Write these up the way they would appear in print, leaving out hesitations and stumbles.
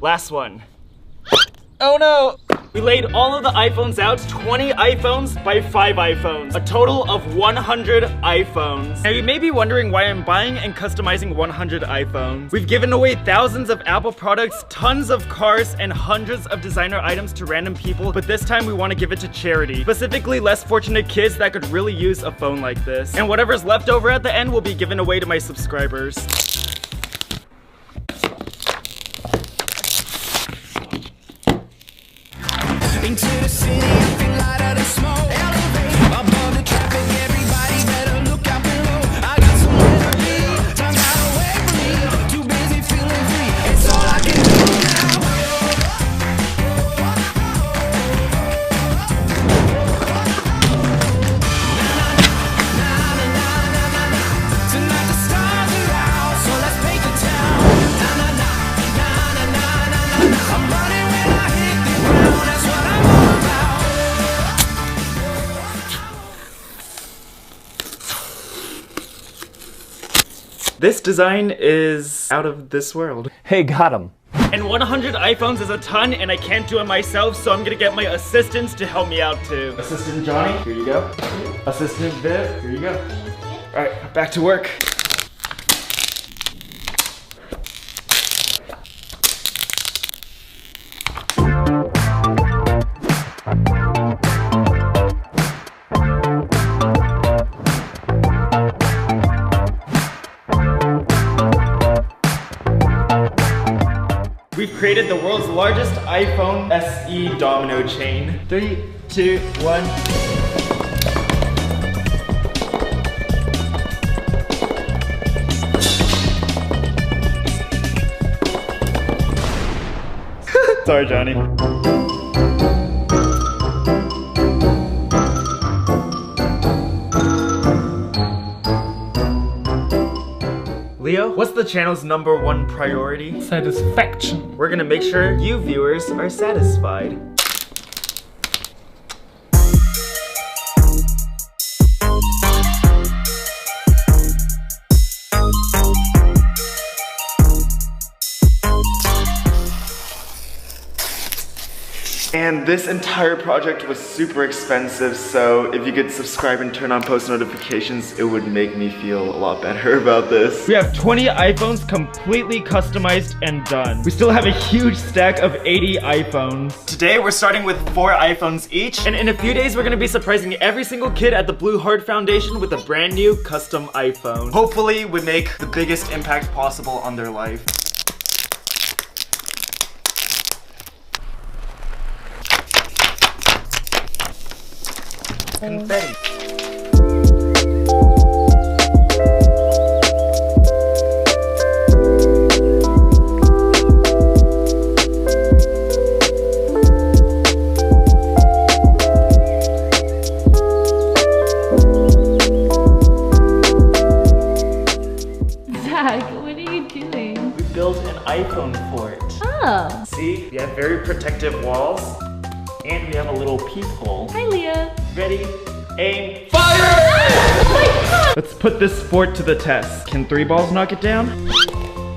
Last one. Oh no! We laid all of the iPhones out, 20 iPhones by 5 iPhones. A total of 100 iPhones. Now you may be wondering why I'm buying and customizing 100 iPhones. We've given away thousands of Apple products, tons of cars, and hundreds of designer items to random people, but this time we want to give it to charity. Specifically less fortunate kids that could really use a phone like this. And whatever's left over at the end will be given away to my subscribers. Into the city, I feel light out of smoke. Elevate above the traffic, everybody better look out below. I got somewhere to be, time got away from me. Too busy feeling free, it's all I can do now. Tonight the stars are out, so let's paint the town. I'm running when I hit the ground, that's what I'm all about. This design is out of this world. Hey, got him. And 100 iPhones is a ton, and I can't do it myself, so I'm gonna get my assistants to help me out too. Assistant Johnny, here you go. Assistant Viv, here you go. Alright, back to work. We've created the world's largest iPhone SE domino chain. 3, 2, 1. Sorry, Johnny. Leo, what's the channel's #1 priority? Satisfaction. We're gonna make sure you viewers are satisfied. And this entire project was super expensive, so if you could subscribe and turn on post notifications, it would make me feel a lot better about this. We have 20 iPhones completely customized and done. We still have a huge stack of 80 iPhones. Today we're starting with 4 iPhones each, and in a few days we're gonna be surprising every single kid at the Blue Heart Foundation with a brand new custom iPhone. Hopefully we make the biggest impact possible on their life. Confetti. Zach, what are you doing? We built an iPhone fort. Oh. See, we have very protective walls, and we have a little peephole. Hi, Leah. Ready, aim, fire! Oh my God. Let's put this fort to the test. Can 3 balls knock it down?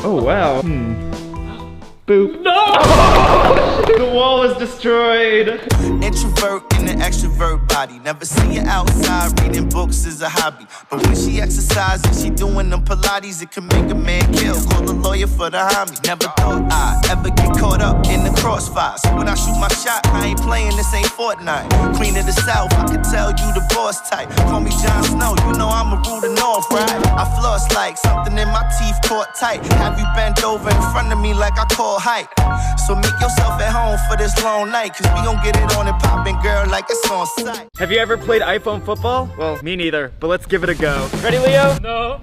Oh wow. Boop. No! The wall is destroyed. Introvert in an extrovert body. Never see you outside, reading books is a hobby. But when she exercises, she doing them Pilates, it can make a man kill. Call a lawyer for the homie. Never thought I'd ever get caught up in the crossfire. So when I shoot my shot, I ain't playing, this ain't Fortnite. Queen of the South, I could tell you the boss type. Call me Jon Snow, you know I'm a rule the North, right? I floss like something in my teeth caught tight. Have you bent over in front of me like I call height? So make yourself at home for this long night, cause we gon' get it on and poppin', girl, like it's on sight. Have you ever played iPhone football? Well, me neither, but let's give it a go. Ready, Leo? No.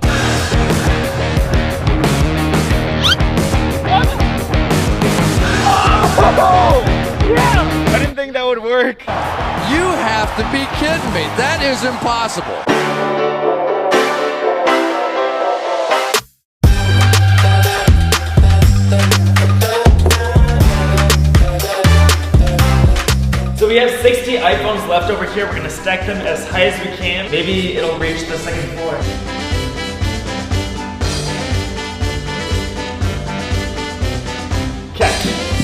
Oh! Yeah! I didn't think that would work. You have to be kidding me. That is impossible. So we have 60 iPhones left over here. We're gonna stack them as high as we can. Maybe it'll reach the 2nd floor. Catch.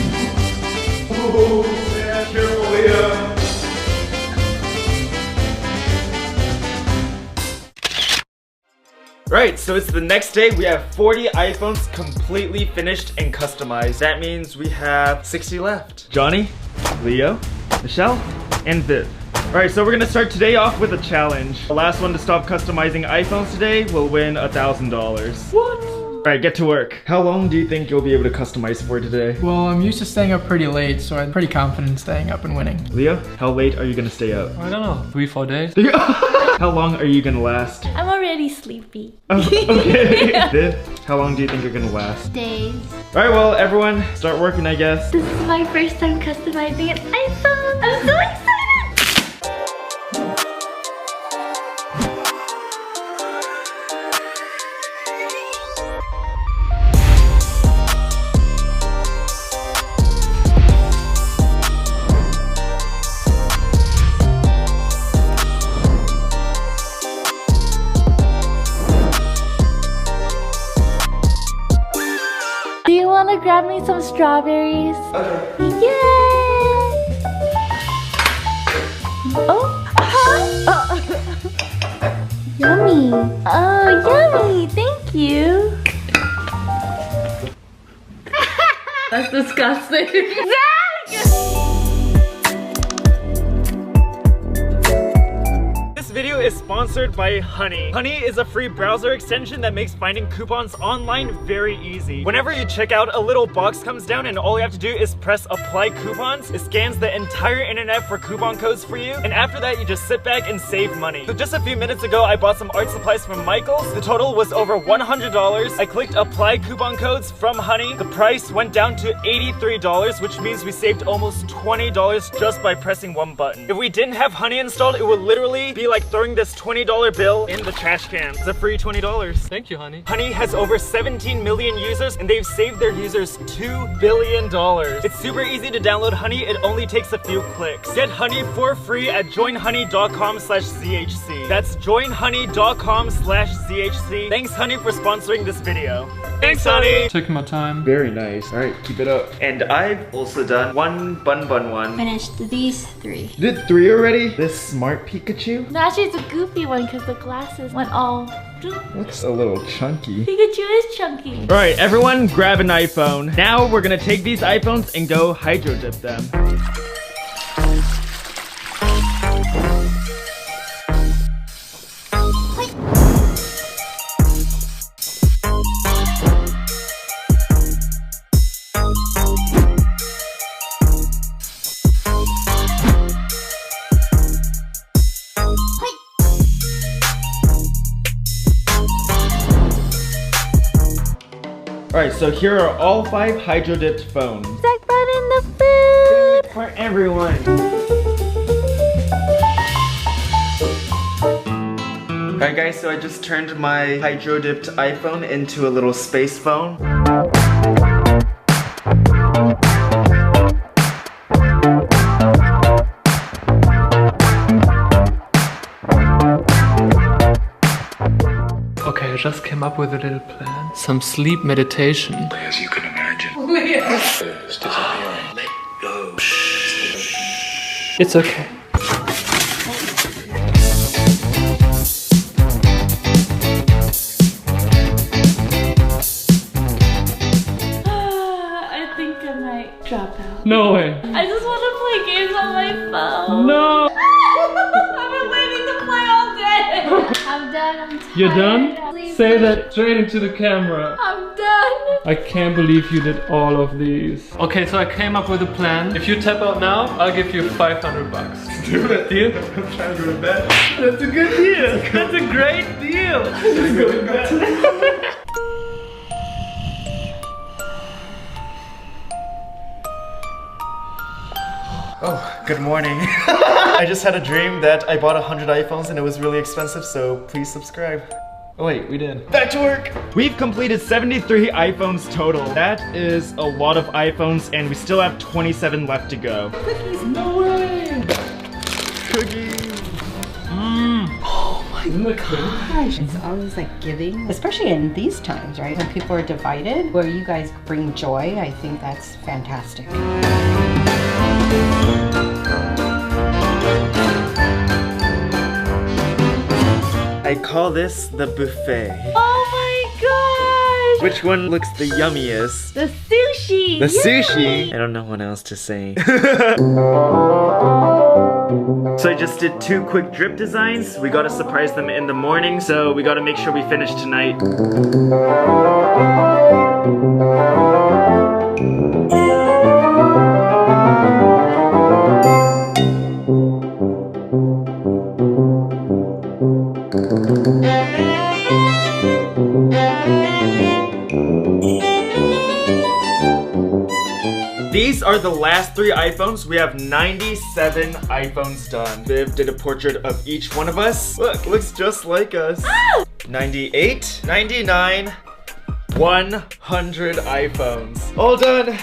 Alright, so it's the next day. We have 40 iPhones completely finished and customized. That means we have 60 left. Johnny, Leo, Michelle, and Viv. Alright, so we're gonna start today off with a challenge. The last one to stop customizing iPhones today will win $1,000. What? Alright, get to work. How long do you think you'll be able to customize for today? Well, I'm used to staying up pretty late, so I'm pretty confident in staying up and winning. Leo, how late are you gonna stay up? I don't know, 3-4 days. How long are you gonna last? I'm already sleepy. Oh, okay. Viv, how long do you think you're gonna last? Days. Alright, well, everyone, start working, I guess. This is my first time customizing an iPhone. I'm so excited! Do you want to grab me some strawberries? Okay. Yay! Oh, yummy. Oh, yummy. Thank you. That's disgusting. This video is sponsored by Honey. Honey is a free browser extension that makes finding coupons online very easy. Whenever you check out, a little box comes down and all you have to do is press apply coupons. It scans the entire internet for coupon codes for you, and after that you just sit back and save money. So just a few minutes ago I bought some art supplies from Michael's. The total was over $100. I clicked apply coupon codes from Honey. The price went down to $83, which means we saved almost $20 just by pressing one button. If we didn't have Honey installed, it would literally be like throwing this $20 bill in the trash can. It's a free $20. Thank you, honey. Honey has over 17 million users and they've saved their users $2 billion. It's super easy to download Honey. It only takes a few clicks. Get Honey for free at joinhoney.com/ZHC. That's joinhoney.com/ZHC. Thanks, Honey, for sponsoring this video. Thanks, Honey. Taking my time. Very nice. All right, keep it up. And I've also done one bun one. Finished these 3. Did 3 already? This smart Pikachu? No, actually it's a goofy one because the glasses went all... Looks a little chunky. Pikachu is chunky. All right, everyone grab an iPhone. Now we're gonna take these iPhones and go hydro dip them. Alright, so here are all 5 hydro dipped phones. Zach brought in the food. For everyone. Alright guys, so I just turned my hydro dipped iPhone into a little space phone. Okay, I just came up with a little plan. Some sleep meditation. As you can imagine, it's disappearing. Let go. It's okay. I think I might drop out. No way. I just want to play games on my phone. No. I've been waiting to play all day. I'm done. I'm tired. You're done? Sleeping. Say that straight into the camera. I'm done. I can't believe you did all of these. Okay, so I came up with a plan. If you tap out now, I'll give you 500 bucks. Do it. Deal? I'm trying to go to bed. That's a good deal. That's a great deal. Let's go to bed. Oh, good morning. I just had a dream that I bought 100 iPhones and it was really expensive, so please subscribe. Oh wait, we did. Back to work! We've completed 73 iPhones total. That is a lot of iPhones and we still have 27 left to go. Cookies, no way! Cookies! Isn't that good? Gosh, it's always like giving, especially in these times, right? When people are divided, where you guys bring joy, I think that's fantastic. I call this the buffet. Oh Which one looks the yummiest? The sushi. The sushi? Yay. I don't know what else to say. So I just did 2 quick drip designs. We gotta surprise them in the morning, so we gotta make sure we finish tonight. These are the last 3 iPhones. We have 97 iPhones done. Viv did a portrait of each one of us. Look, looks just like us. 98, 99, 100 iPhones. All done. Yay.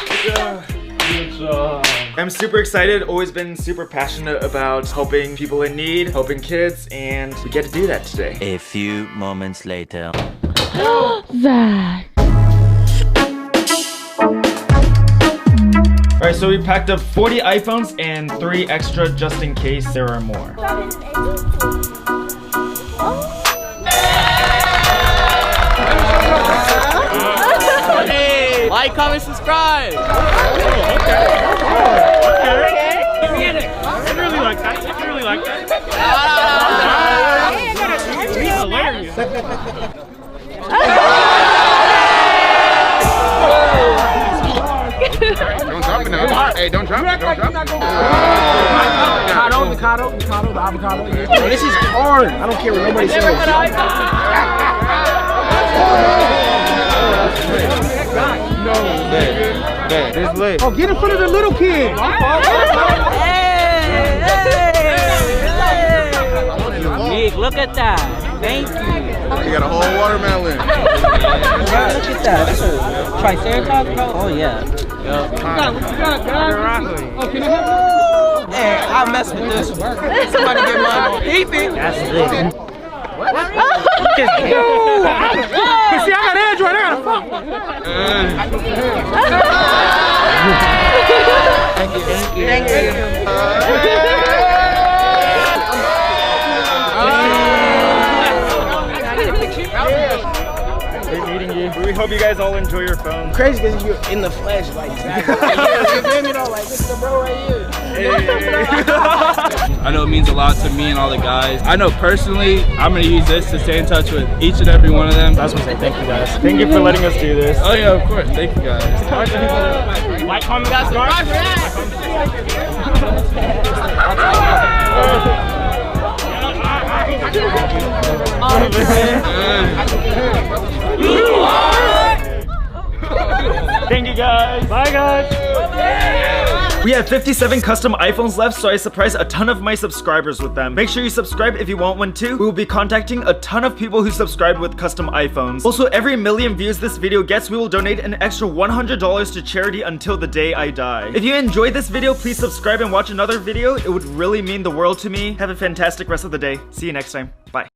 Good job. Good job. I'm super excited, always been super passionate about helping people in need, helping kids, and we get to do that today. A few moments later. That. Alright, so we packed up 40 iPhones and 3 extra just in case there are more. Hey, like, comment, subscribe. Okay. I really like that. I really like that. He's hilarious. Don't drop it now. Hey, don't drop it. Don't drop it. Avocado, the avocado. Bro, this is hard. I don't care what nobody says. No. Bad. This lit. Oh, get in front of the little kid. Nick, look at that. Thank you. You got a whole watermelon. Look at that. That's a Triceratops, bro. Oh, yeah. Hey, I'll mess with this. Somebody get mine. Keep it. That's it. What? See, I got Android. I got a phone. Thank you. Great meeting you. We hope you guys all enjoy your phone. Crazy because you're in the flesh, like, exactly. You know, like, this is the bro right here. I know it means a lot to me and all the guys. I know personally, I'm gonna use this to stay in touch with each and every one of them. I just want to say thank you guys. Thank you for letting us do this. Oh yeah, of course. Thank you guys. Like, comment, subscribe. Thank you guys. Bye guys. We have 57 custom iPhones left, so I surprised a ton of my subscribers with them. Make sure you subscribe if you want one too. We will be contacting a ton of people who subscribed with custom iPhones. Also, every million views this video gets, we will donate an extra $100 to charity until the day I die. If you enjoyed this video, please subscribe and watch another video. It would really mean the world to me. Have a fantastic rest of the day. See you next time. Bye.